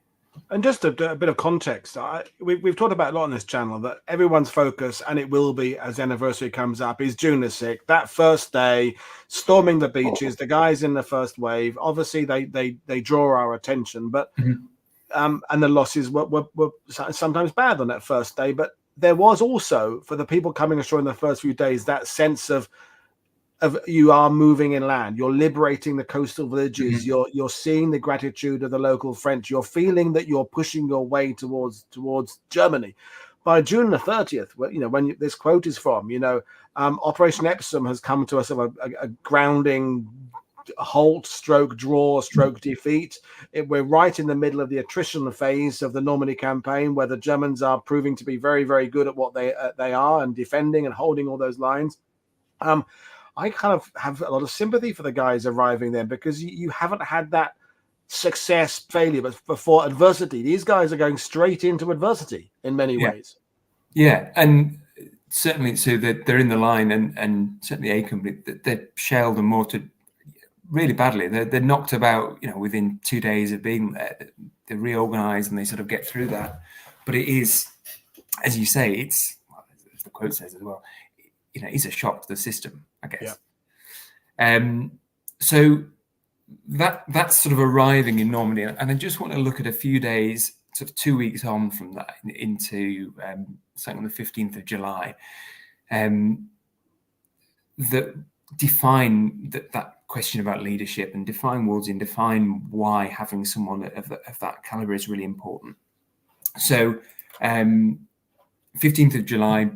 A: And just a bit of context, we've talked about a lot on this channel that everyone's focus, and it will be as the anniversary comes up, is June the 6th. That first day, storming the beaches, the guys in the first wave. Obviously, they draw our attention, but and the losses were sometimes bad on that first day. But there was also, for the people coming ashore in the first few days, that sense of you are moving inland, you're liberating the coastal villages, you're seeing the gratitude of the local French, you're feeling that you're pushing your way towards Germany. By June the 30th, when this quote is from, Operation Epsom has come to us of a grounding halt, stroke draw, stroke defeat. We're right in the middle of the attrition phase of the Normandy campaign, where the Germans are proving to be very, very good at what they are and defending and holding all those lines. I kind of have a lot of sympathy for the guys arriving there, because you haven't had that success, failure, but before adversity. These guys are going straight into adversity in many ways.
B: Yeah, and certainly, so they're in the line, and certainly A Company, they're shelled and mortared really badly. They're knocked about, within 2 days of being there. They reorganize and they sort of get through that. But it is, as you say, it's, as the quote says as well, it's a shock to the system, I guess. Yeah. So that's sort of arriving in Normandy, and I just want to look at a few days, sort of 2 weeks on from that, into something on the 15th of July, that define that question about leadership, and define Wolsey, and define why having someone of that caliber is really important. So 15th of July,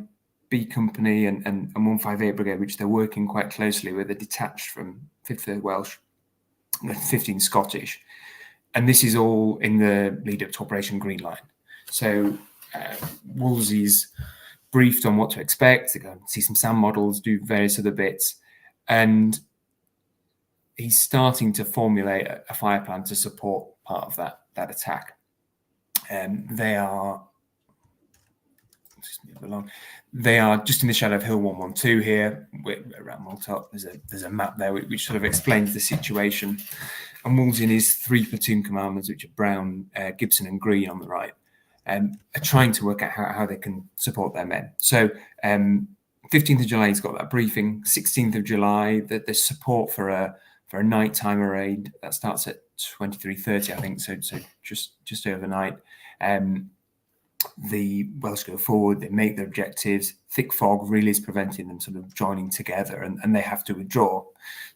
B: B Company and 158 Brigade, which they're working quite closely with, are detached from 53rd Welsh, 15th Scottish, and this is all in the lead up to Operation Green Line. So Wolsey's briefed on what to expect. They go and see some SAM models, do various other bits, and he's starting to formulate a fire plan to support part of that attack. They are just in the shadow of Hill 112 here, around Mortar. There's a map there which sort of explains the situation. And Wolsey and his 3 platoon commanders, which are Brown, Gibson and Green on the right, are trying to work out how they can support their men. So 15th of July, he's got that briefing. 16th of July, there's support for a nighttime raid that starts at 23:30, I think. So just overnight. The Welsh go forward, they make their objectives. Thick fog really is preventing them sort of joining together, and they have to withdraw.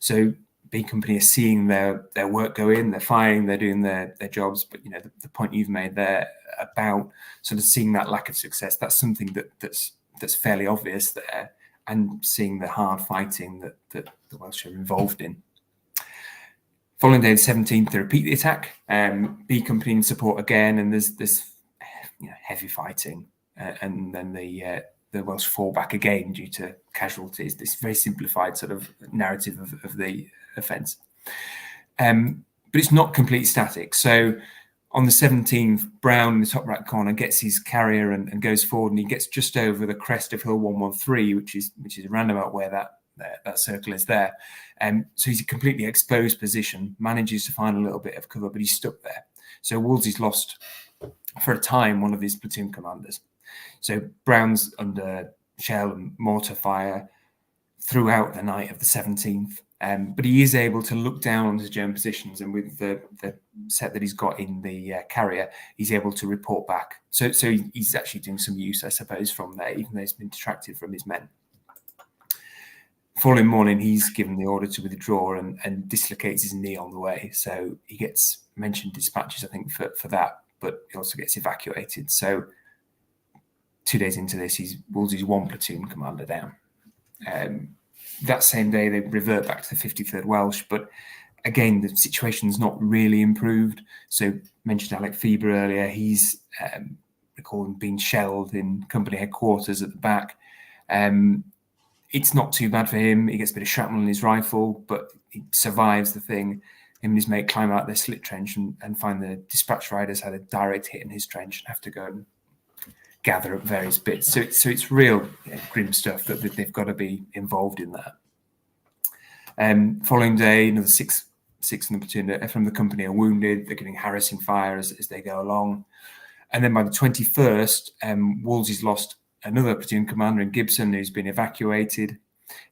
B: So B Company are seeing their work go in, they're firing, they're doing their jobs. But the point you've made there about sort of seeing that lack of success, that's something that's fairly obvious there, and seeing the hard fighting that the Welsh are involved in. Following day, the 17th, they repeat the attack. B Company in support again, and there's heavy fighting, and then the Welsh fall back again due to casualties. This very simplified sort of narrative of the offence, but it's not completely static. So on the 17th, Brown in the top right corner gets his carrier and goes forward, and he gets just over the crest of Hill 113, which is a roundabout where that circle is there. So he's a completely exposed position, manages to find a little bit of cover, but he's stuck there. So Wolsey's lost, for a time, one of his platoon commanders. So Brown's under shell and mortar fire throughout the night of the 17th, but he is able to look down on his German positions, and with the set that he's got in the carrier, he's able to report back. So he's actually doing some use, I suppose, from there, even though he's been detracted from his men. Following morning, he's given the order to withdraw and dislocates his knee on the way. So he gets mentioned dispatches, I think, for that, but he also gets evacuated. So 2 days into this, Wolsey's 1 platoon commander down. That same day, they revert back to the 53rd Welsh, but again, the situation's not really improved. So mentioned Alec Feber earlier. He's recalling being shelled in company headquarters at the back. It's not too bad for him. He gets a bit of shrapnel in his rifle, but he survives the thing. Him and his mate climb out their slit trench and find the dispatch riders had a direct hit in his trench and have to go and gather up various bits. So it's real grim stuff that they've got to be involved in that. Following day, another six in the platoon from the company are wounded. They're getting harassing fire as they go along. And then by the 21st, Wolsey's lost another platoon commander in Gibson who's been evacuated.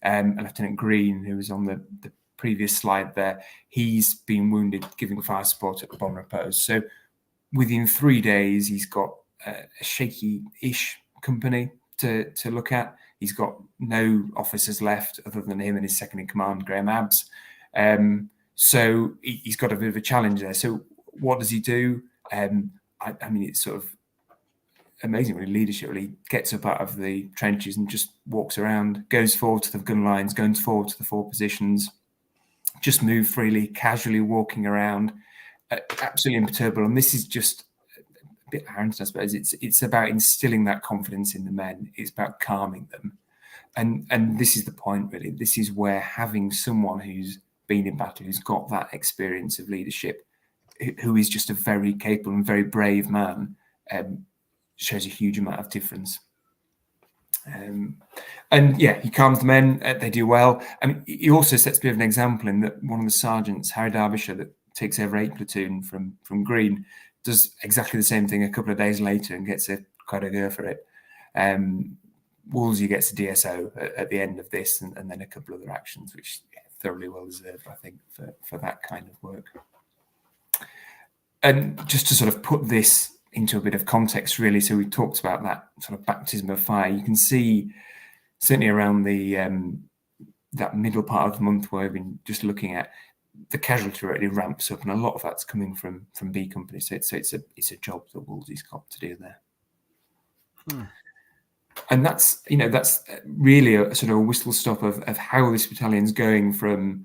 B: Lieutenant Green, who was on the previous slide there, he's been wounded giving fire support at the bomb repose. So within 3 days, he's got a shaky-ish company to look at. He's got no officers left other than him and his second in command, Graham Abbs. So he's got a bit of a challenge there. So what does he do? I mean, it's sort of amazing, really, leadership. Really gets up out of the trenches and just walks around, goes forward to the gun lines, goes forward to the 4 positions, just move freely, casually walking around, absolutely imperturbable. And this is just a bit arrogant, I suppose. It's about instilling that confidence in the men. It's about calming them. And this is the point, really. This is where having someone who's been in battle, who's got that experience of leadership, who is just a very capable and very brave man, shows a huge amount of difference. And yeah, he calms the men. They do well. I mean, he also sets a bit of an example in that one of the sergeants, Harry Derbyshire, that takes over 8 platoon from Green, does exactly the same thing a couple of days later and gets quite a go for it. Wolsey gets a DSO at the end of this, and then a couple of other actions, which thoroughly well deserved, I think, for that kind of work. And just to sort of put this into a bit of context, really, so we talked about that sort of baptism of fire. You can see certainly around the that middle part of the month where we've been just looking at, the casualty rate ramps up, and a lot of that's coming from B Company. So it's a job that Wolsey's got to do there. And that's really a sort of a whistle stop of how this battalion's going from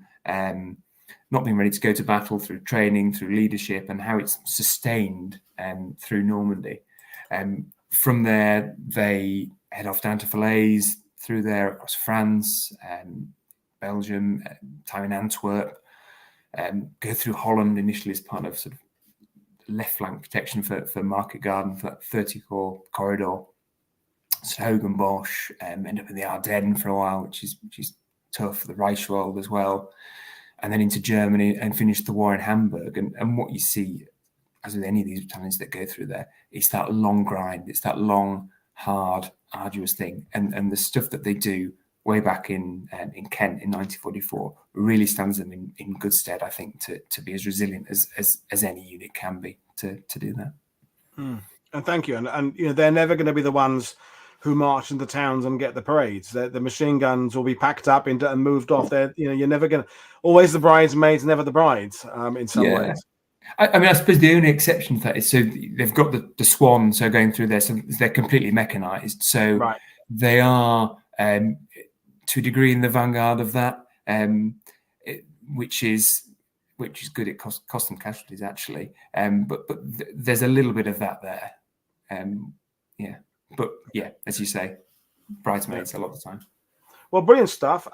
B: not being ready to go to battle, through training, through leadership, and how it's sustained through Normandy. From there, they head off down to Falaise, through there across France, Belgium, time in Antwerp, go through Holland initially as part of sort of left flank protection for Market Garden, for that 30-corps corridor. So Hogenbosch, end up in the Ardennes for a while, which is tough, the Reichswald as well, and then into Germany and finish the war in Hamburg. And what you see, as with any of these battalions that go through there, it's that long grind, it's that long, hard, arduous thing. And the stuff that they do way back in Kent in 1944 really stands them in good stead, I think, to be as resilient as any unit can be to do that.
A: And thank you. And they're never going to be the ones who march into towns and get the parades. The machine guns will be packed up and moved off. There, you're never going to, always the bridesmaids, never the brides. In some ways.
B: I mean, I suppose the only exception to that is, so they've got the Swan, so going through there, so they're completely mechanized. So they are to a degree in the vanguard of that, which is good. It cost them casualties actually, but there's a little bit of that there. But yeah, as you say, bridesmaids a lot of the time.
A: Well, brilliant stuff.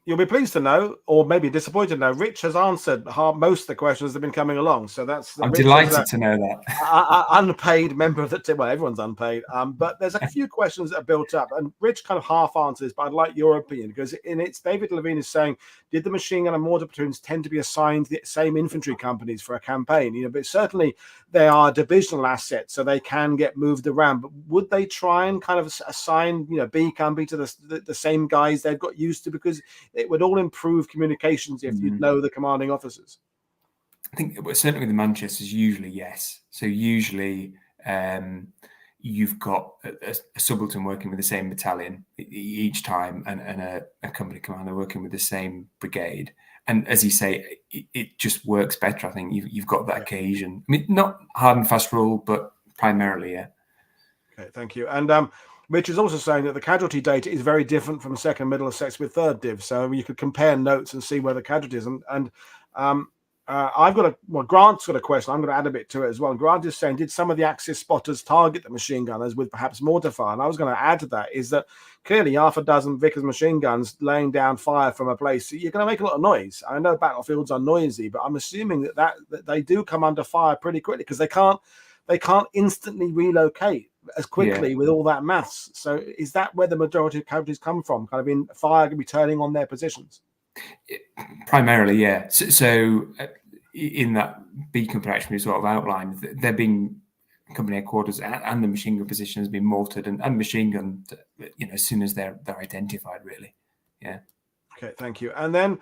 A: You'll be pleased to know, or maybe disappointed to know, Rich has answered most of the questions that have been coming along. So I'm
B: delighted to know that.
A: Unpaid member of the team. Well, everyone's unpaid. But there's a few questions that are built up, and Rich kind of half answers, but I'd like your opinion, because David Levine is saying, did the machine gun and mortar platoons tend to be assigned the same infantry companies for a campaign? But certainly they are divisional assets, so they can get moved around. But would they try and kind of assign, B company to the same guys they've got used to, because it would all improve communications if you know the commanding officers?
B: I think certainly with the Manchesters, usually yes. So usually you've got a subaltern working with the same battalion each time, and a company commander working with the same brigade. And as you say, it just works better. I think you've got that cohesion. I mean, not hard and fast rule, but primarily, yeah. Okay,
A: thank you. And Rich is also saying that the casualty data is very different from second, Middlesex with third div. So you could compare notes and see where the casualties. And Grant's got a question. I'm going to add a bit to it as well. Grant is saying, did some of the Axis spotters target the machine gunners with perhaps mortar fire? And I was going to add to that is that clearly half a dozen Vickers machine guns laying down fire from a place, you're going to make a lot of noise. I know battlefields are noisy, but I'm assuming that they do come under fire pretty quickly, because they can't instantly relocate as quickly with all that mass. So is that where the majority of casualties come from, kind of in fire returning on their positions?
B: Primarily, yeah. So in that beacon production we sort of outlined, there being company headquarters and the machine gun position has been mortared and machine gunned, as soon as they're identified, really. Yeah.
A: Okay, thank you. And then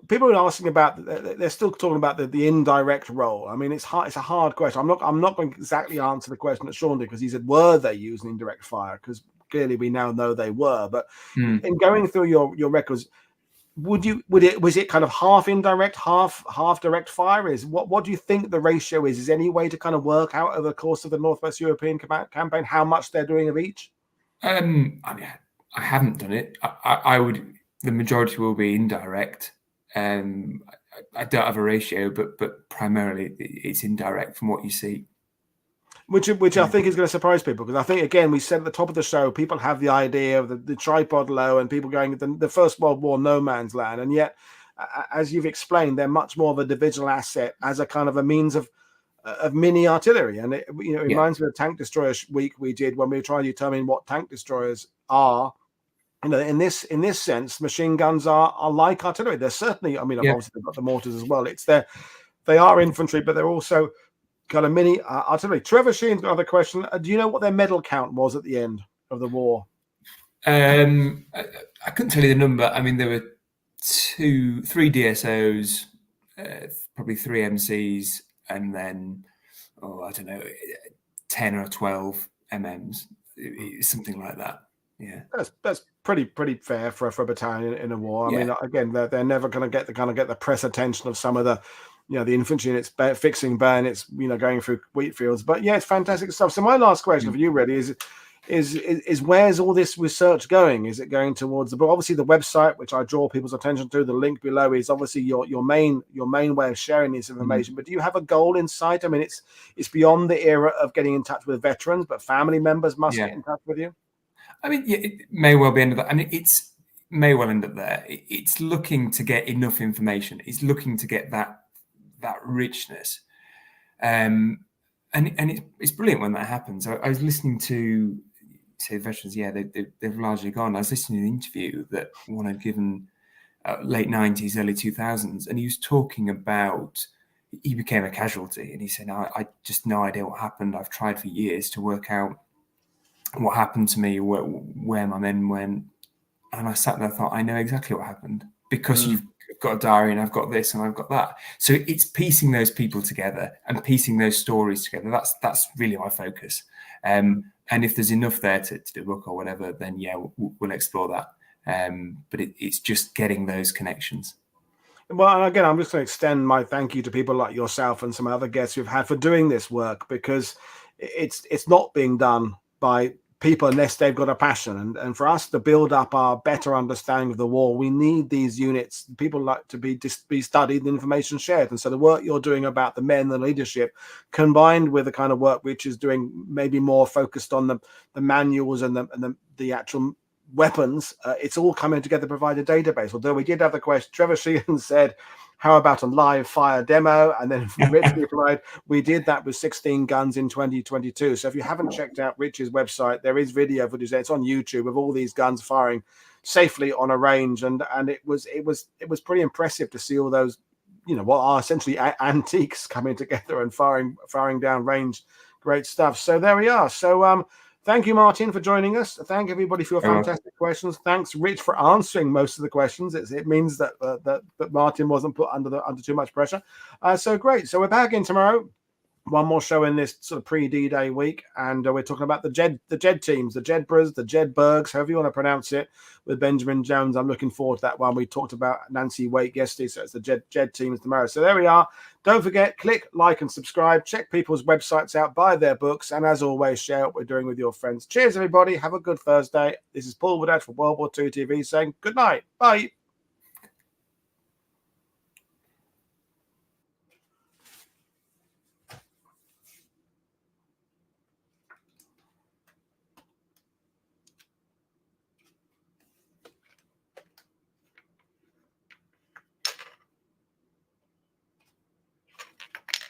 A: people are asking about, they're still talking about the indirect role. I mean, it's hard, it's a hard question. I'm not going to exactly answer the question that Sean did, because he said, were they using indirect fire? Because clearly we now know they were. But in going through your records, was it kind of half indirect, half direct fire? What do you think the ratio is? Is there any way to kind of work out over the course of the Northwest European campaign how much they're doing of each?
B: I mean, I haven't done it. I would. The majority will be indirect. I don't have a ratio, but primarily it's indirect from what you see.
A: Which I think is going to surprise people, because I think, again, we said at the top of the show, people have the idea of the tripod low and people going the First World War no man's land, and yet, as you've explained, they're much more of a divisional asset as a kind of a means of mini artillery. And it reminds me of the tank destroyer week we did when we were trying to determine what tank destroyers are. In this sense, machine guns are like artillery. They're certainly, I mean, obviously they've got the mortars as well. They are infantry, but they're also kind of mini artillery. Trevor Sheen's got another question. Do you know what their medal count was at the end of the war?
B: I couldn't tell you the number. I mean, there were 3 DSOs, probably 3 MCs, and then, I don't know, 10 or 12 MMs, something like that. Yeah,
A: that's pretty fair for a battalion in a war. I mean, again, they're never going to get the press attention of some of the, the infantry units fixing bayonets, going through wheat fields. But yeah, it's fantastic stuff. So my last question for you really is where's all this research going? Is it going towards but obviously the website, which I draw people's attention to, the link below is obviously your main way of sharing this information. But do you have a goal in sight? I mean, it's beyond the era of getting in touch with veterans, but family members must get in touch with you.
B: I mean, it may well be end up. I mean, may well end up there. It's looking to get enough information. It's looking to get that richness, and it's brilliant when that happens. I was listening to say veterans. Yeah, they've largely gone. I was listening to an interview that one had given late 90s, early 2000s, and he was talking about he became a casualty, and he said, "I just no idea what happened. I've tried for years to work out what happened to me, where my men went." And I sat there and thought, I know exactly what happened, because you've got a diary and I've got this and I've got that. So it's piecing those people together and piecing those stories together. That's really my focus. And if there's enough there to do a book or whatever, then yeah, we'll explore that. But it's just getting those connections.
A: Well, and again, I'm just going to extend my thank you to people like yourself and some other guests we've had for doing this work, because it's not being done by people unless they've got a passion. And for us to build up our better understanding of the war, we need these units. People like to be studied and information shared. And so the work you're doing about the men, the leadership, combined with the kind of work which is doing maybe more focused on the manuals and the actual weapons, it's all coming together to provide a database. Although we did have the question, Trevor Sheehan said, how about a live fire demo? And then Rich replied, we did that with 16 guns in 2022. So if you haven't checked out Rich's website, there is video footage there. It's on YouTube of all these guns firing safely on a range. And it was pretty impressive to see all those, what are essentially antiques coming together and firing down range. Great stuff. So there we are. So thank you, Martin, for joining us. Thank everybody for your fantastic questions. Thanks, Rich, for answering most of the questions. It means that Martin wasn't put under too much pressure. So great. So we're back in tomorrow. One more show in this sort of pre-D-Day week, and we're talking about the Jed teams, the Jedbras, the Jedburgs, however you want to pronounce it, with Benjamin Jones. I'm looking forward to that one. We talked about Nancy Wake yesterday, so it's the Jed teams tomorrow. So there we are. Don't forget, click, like, and subscribe. Check people's websites out, buy their books, and as always, share what we're doing with your friends. Cheers, everybody. Have a good Thursday. This is Paul Woodadge for WW2TV saying good night. Bye.